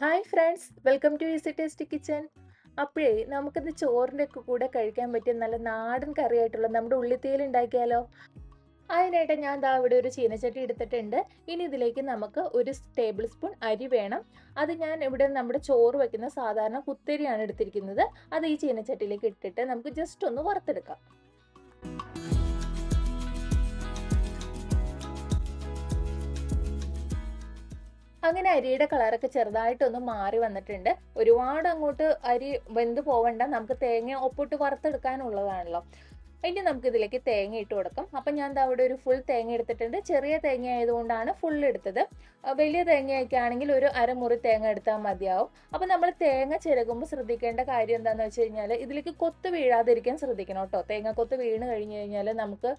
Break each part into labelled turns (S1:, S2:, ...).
S1: Hi friends, welcome to easy tasty kitchen. അപ്പോഴേ നമുക്കിന്ന് ചോറിൻ്റെ ഒക്കെ കൂടെ കഴിക്കാൻ പറ്റിയ നല്ല നാടൻ കറിയായിട്ടുള്ള നമ്മുടെ ഉള്ളിത്തേൽ ഉണ്ടാക്കിയാലോ. അതിനായിട്ട് ഞാൻ ദാ ഇവിടെ ഒരു ചീനച്ചട്ടി എടുത്തിട്ടുണ്ട്. ഇനി ഇതിലേക്ക് നമുക്ക് ഒരു ടേബിൾ സ്പൂൺ അരി വേണം. അത് ഞാൻ ഇവിടെ നമ്മുടെ ചോറ് വയ്ക്കുന്ന സാധാരണ കുത്തരിയാണ് എടുത്തിരിക്കുന്നത്. അത് ഈ ചീനച്ചട്ടിയിലേക്ക് ഇട്ടിട്ട് നമുക്ക് ജസ്റ്റ് ഒന്ന് വറുത്തെടുക്കാം. അങ്ങനെ അരിയുടെ കളറൊക്കെ ചെറുതായിട്ടൊന്ന് മാറി വന്നിട്ടുണ്ട്. ഒരുപാട് അങ്ങോട്ട് അരി വെന്ത് പോവണ്ട, നമുക്ക് തേങ്ങ ഒപ്പിട്ട് വറുത്തെടുക്കാനുള്ളതാണല്ലോ. ഇനി നമുക്ക് ഇതിലേക്ക് തേങ്ങ ഇട്ട് കൊടുക്കാം. അപ്പം ഞാൻ ദാ അവിടെ ഒരു ഫുൾ തേങ്ങ എടുത്തിട്ടുണ്ട്. ചെറിയ തേങ്ങ ആയതുകൊണ്ടാണ് ഫുൾ എടുത്തത്. വലിയ തേങ്ങയൊക്കെ ആണെങ്കിൽ ഒരു അരമുറി തേങ്ങ എടുത്താൽ മതിയാവും. അപ്പം നമ്മൾ തേങ്ങ ചിരകുമ്പോൾ ശ്രദ്ധിക്കേണ്ട കാര്യം എന്താണെന്ന് വെച്ച് കഴിഞ്ഞാൽ ഇതിലേക്ക് കൊത്ത് വീഴാതിരിക്കാൻ ശ്രദ്ധിക്കണം കേട്ടോ. തേങ്ങ കൊത്ത് വീണ് കഴിഞ്ഞ് കഴിഞ്ഞാൽ നമുക്ക്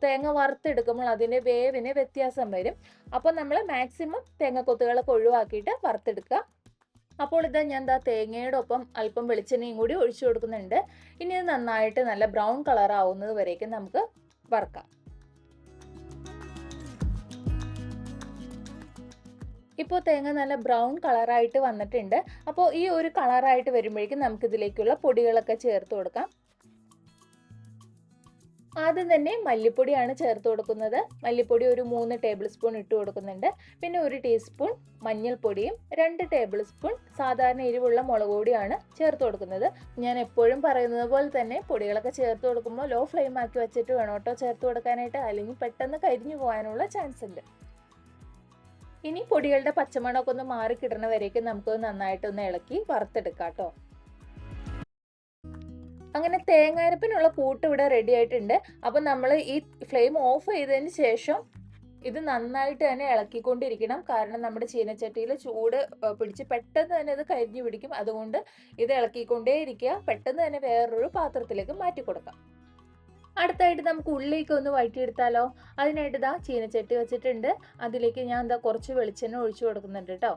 S1: തേങ്ങ വറുത്തെടുക്കുമ്പോൾ അതിൻ്റെ വേവിന് വ്യത്യാസം വരും. അപ്പോൾ നമ്മൾ മാക്സിമം തേങ്ങ കൊത്തുകളൊക്കെ ഒഴിവാക്കിയിട്ട് വറുത്തെടുക്കുക. അപ്പോൾ ഇതാ ഞാൻ തേങ്ങയുടെ ഒപ്പം അല്പം വെളിച്ചെണ്ണയും കൂടി ഒഴിച്ചു കൊടുക്കുന്നുണ്ട്. ഇനി ഇത് നന്നായിട്ട് നല്ല ബ്രൗൺ കളർ ആവുന്നത് വരേക്കും നമുക്ക് വറുക്കാം. ഇപ്പോൾ തേങ്ങ നല്ല ബ്രൗൺ കളറായിട്ട് വന്നിട്ടുണ്ട്. അപ്പോൾ ഈ ഒരു കളറായിട്ട് വരുമ്പോഴേക്കും നമുക്ക് ഇതിലേക്കുള്ള പൊടികളൊക്കെ ചേർത്ത് കൊടുക്കാം. ആദ്യം തന്നെ മല്ലിപ്പൊടിയാണ് ചേർത്ത് കൊടുക്കുന്നത്. മല്ലിപ്പൊടി ഒരു 3 ടേബിൾ സ്പൂൺ ഇട്ട് കൊടുക്കുന്നുണ്ട്. പിന്നെ 1 ടീസ്പൂൺ മഞ്ഞൾപ്പൊടിയും 2 ടേബിൾ സ്പൂൺ സാധാരണ എരിവുള്ള മുളക് പൊടിയാണ് ചേർത്ത് കൊടുക്കുന്നത്. ഞാൻ എപ്പോഴും പറയുന്നത് പോലെ തന്നെ പൊടികളൊക്കെ ചേർത്ത് കൊടുക്കുമ്പോൾ ലോ ഫ്ലെയിം ആക്കി വെച്ചിട്ട് വേണം കേട്ടോ ചേർത്ത് കൊടുക്കാനായിട്ട്, അല്ലെങ്കിൽ പെട്ടെന്ന് കരിഞ്ഞു പോകാനുള്ള ചാൻസ് ഉണ്ട്. ഇനി പൊടികളുടെ പച്ചമണമൊക്കെ ഒന്ന് മാറി കിടണ വരേക്കും നമുക്ക് നന്നായിട്ടൊന്ന് ഇളക്കി വറുത്തെടുക്കാം കേട്ടോ. അങ്ങനെ തേങ്ങാരപ്പിനുള്ള കൂട്ട് ഇവിടെ റെഡി ആയിട്ടുണ്ട്. അപ്പം നമ്മൾ ഈ ഫ്ലെയിം ഓഫ് ചെയ്തതിന് ശേഷം ഇത് നന്നായിട്ട് തന്നെ ഇളക്കിക്കൊണ്ടിരിക്കണം. കാരണം നമ്മുടെ ചീനച്ചട്ടിയിൽ ചൂട് പിടിച്ച് പെട്ടെന്ന് തന്നെ ഇത് കരിഞ്ഞു പിടിക്കും. അതുകൊണ്ട് ഇത് ഇളക്കിക്കൊണ്ടേ ഇരിക്കുക. പെട്ടെന്ന് തന്നെ വേറൊരു പാത്രത്തിലേക്ക് മാറ്റി കൊടുക്കാം. അടുത്തായിട്ട് നമുക്ക് ഉള്ളിലേക്ക് ഒന്ന് വഴറ്റിയെടുത്താലോ. അതിനായിട്ട് ഇതാ ചീനച്ചട്ടി വെച്ചിട്ടുണ്ട്. അതിലേക്ക് ഞാൻ കുറച്ച് വെളിച്ചെണ്ണ ഒഴിച്ചു കൊടുക്കുന്നുണ്ട് കേട്ടോ.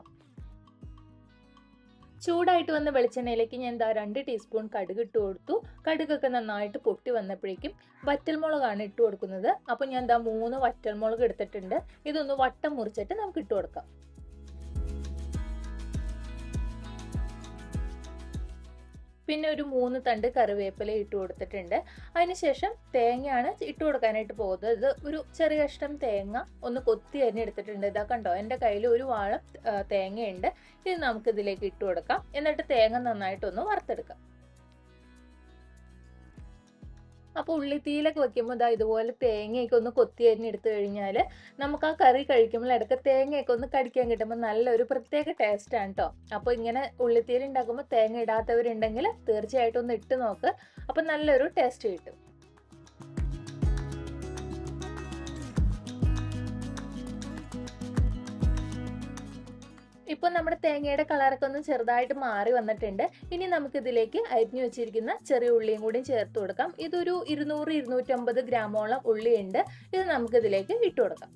S1: ചൂടായിട്ട് വന്ന വെളിച്ചെണ്ണയിലേക്ക് ഞാൻ 2 ടീസ്പൂൺ കടുക് ഇട്ട് കൊടുത്തു. കടുകൊക്കെ നന്നായിട്ട് പൊട്ടി വന്നപ്പോഴേക്കും വറ്റൽമുളകാണ് ഇട്ട് കൊടുക്കുന്നത്. അപ്പോൾ ഞാൻ 3 വറ്റൽമുളക് എടുത്തിട്ടുണ്ട്. ഇതൊന്ന് വട്ടം മുറിച്ചിട്ട് നമുക്ക് ഇട്ട് കൊടുക്കാം. പിന്നെ ഒരു 3 തണ്ട് കറിവേപ്പില ഇട്ട് കൊടുത്തിട്ടുണ്ട്. അതിനുശേഷം തേങ്ങയാണ് ഇട്ട് കൊടുക്കാനായിട്ട് പോകുന്നത്. ഇത് ഒരു ചെറിയ കഷ്ണം തേങ്ങ ഒന്ന് കൊത്തി അരിഞ്ഞ് എടുത്തിട്ടുണ്ട്. ഇതാ കണ്ടോ, എൻ്റെ കയ്യിൽ ഒരു വാളം തേങ്ങയുണ്ട്. ഇത് നമുക്ക് ഇതിലേക്ക് ഇട്ട് കൊടുക്കാം. എന്നിട്ട് തേങ്ങ നന്നായിട്ടൊന്ന് വറുത്തെടുക്കാം. അപ്പോൾ ഉള്ളിത്തീയിലൊക്കെ വെക്കുമ്പോൾ ഇതുപോലെ തേങ്ങയൊക്കെ ഒന്ന് കൊത്തി അരിഞ്ഞെടുത്ത് കഴിഞ്ഞാൽ നമുക്ക് ആ കറി കഴിക്കുമ്പോൾ ഇടയ്ക്ക് തേങ്ങയൊക്കെ ഒന്ന് കടിക്കാൻ കിട്ടുമ്പോൾ നല്ലൊരു പ്രത്യേക ടേസ്റ്റാണ് കേട്ടോ. അപ്പോൾ ഇങ്ങനെ ഉള്ളിത്തീയിൽ ഉണ്ടാക്കുമ്പോൾ തേങ്ങ ഇടാത്തവരുണ്ടെങ്കിൽ തീർച്ചയായിട്ടും ഒന്ന് ഇട്ട് നോക്ക്. അപ്പോൾ നല്ലൊരു ടേസ്റ്റ് കിട്ടും. ഇപ്പോൾ നമ്മുടെ തേങ്ങയുടെ കളറൊക്കെ ഒന്ന് ചെറുതായിട്ട് മാറി വന്നിട്ടുണ്ട്. ഇനി നമുക്കിതിലേക്ക് അരിഞ്ഞു വെച്ചിരിക്കുന്ന ചെറിയ ഉള്ളിയും കൂടി ചേർത്ത് കൊടുക്കാം. ഇതൊരു 200-250 ഗ്രാമോളം ഉള്ളിയുണ്ട്. ഇത് നമുക്കിതിലേക്ക് ഇട്ട് കൊടുക്കാം.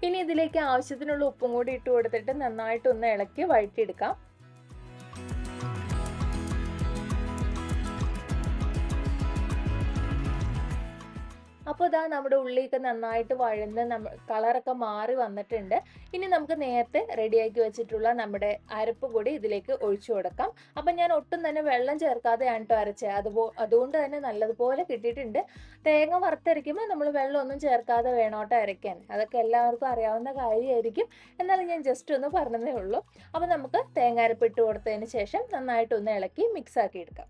S1: ഇനി ഇതിലേക്ക് ആവശ്യത്തിനുള്ള ഉപ്പും കൂടി ഇട്ട് കൊടുത്തിട്ട് നന്നായിട്ടൊന്ന് ഇളക്കി വഴറ്റിയെടുക്കാം. അപ്പോൾ ഇതാ നമ്മുടെ ഉള്ളിയൊക്കെ നന്നായിട്ട് വഴന്ന് കളറൊക്കെ മാറി വന്നിട്ടുണ്ട്. ഇനി നമുക്ക് നേരത്തെ റെഡിയാക്കി വെച്ചിട്ടുള്ള നമ്മുടെ അരപ്പ് കൂടി ഇതിലേക്ക് ഒഴിച്ചു കൊടുക്കാം. അപ്പം ഞാൻ ഒട്ടും തന്നെ വെള്ളം ചേർക്കാതെയാണ് കേട്ടോ അരച്ചത്. അതുകൊണ്ട് തന്നെ നല്ലതുപോലെ കിട്ടിയിട്ടുണ്ട്. തേങ്ങ വറുത്തരയ്ക്കുമ്പോൾ നമ്മൾ വെള്ളമൊന്നും ചേർക്കാതെ വേണോട്ടോ അരയ്ക്കാൻ. അതൊക്കെ എല്ലാവർക്കും അറിയാവുന്ന കാര്യമായിരിക്കും. എന്നാലും ഞാൻ ജസ്റ്റ് ഒന്ന് പറഞ്ഞതേ ഉള്ളൂ. അപ്പോൾ നമുക്ക് തേങ്ങ അരപ്പ് ഇട്ട് കൊടുത്തതിന് ശേഷം നന്നായിട്ടൊന്ന് ഇളക്കി മിക്സ് ആക്കി എടുക്കാം.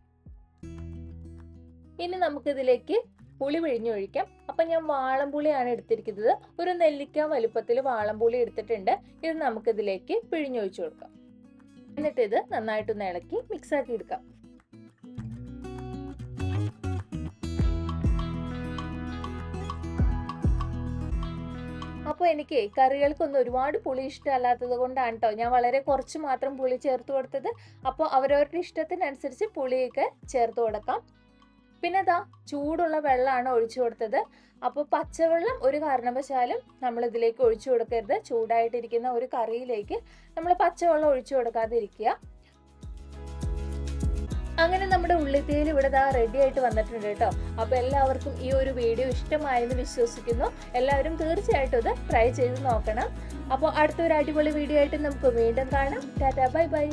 S1: ഇനി നമുക്കിതിലേക്ക് പുളി പിഴിഞ്ഞൊഴിക്കാം. അപ്പം ഞാൻ വാളംപുളിയാണ് എടുത്തിരിക്കുന്നത്. ഒരു നെല്ലിക്ക വലുപ്പത്തിൽ വാളംപുളി എടുത്തിട്ടുണ്ട്. ഇത് നമുക്കിതിലേക്ക് പിഴിഞ്ഞൊഴിച്ചു കൊടുക്കാം. എന്നിട്ട് ഇത് നന്നായിട്ടൊന്ന് ഇളക്കി മിക്സ് ആക്കി എടുക്കാം. അപ്പോൾ എനിക്ക് കറികൾക്കൊന്നും ഒരുപാട് പുളി ഇഷ്ടമല്ലാത്തത് കൊണ്ടാണ് കേട്ടോ ഞാൻ വളരെ കുറച്ച് മാത്രം പുളി ചേർത്ത് കൊടുത്തത്. അപ്പോൾ അവരവരുടെ ഇഷ്ടത്തിനനുസരിച്ച് പുളിയൊക്കെ ചേർത്ത് കൊടുക്കാം. പിന്നെ ചൂടുള്ള വെള്ളമാണ് ഒഴിച്ചു കൊടുത്തത്. അപ്പോൾ പച്ചവെള്ളം ഒരു കാരണവശാലും നമ്മൾ ഇതിലേക്ക് ഒഴിച്ചു കൊടുക്കരുത്. ചൂടായിട്ടിരിക്കുന്ന ഒരു കറിയിലേക്ക് നമ്മൾ പച്ചവെള്ളം ഒഴിച്ചു കൊടുക്കാതിരിക്കുക. അങ്ങനെ നമ്മുടെ ഉള്ളിത്തേൽ ഇവിടെ ദാ റെഡി ആയിട്ട് വന്നിട്ടുണ്ട് കേട്ടോ. അപ്പോൾ എല്ലാവർക്കും ഈ ഒരു വീഡിയോ ഇഷ്ടമായെന്ന് വിശ്വസിക്കുന്നു. എല്ലാവരും തീർച്ചയായിട്ടും ഇത് ട്രൈ ചെയ്ത് നോക്കണം. അപ്പോൾ അടുത്തൊരു അടിപൊളി വീഡിയോ ആയിട്ട് നമുക്ക് വീണ്ടും കാണാം. Tata, bye bye.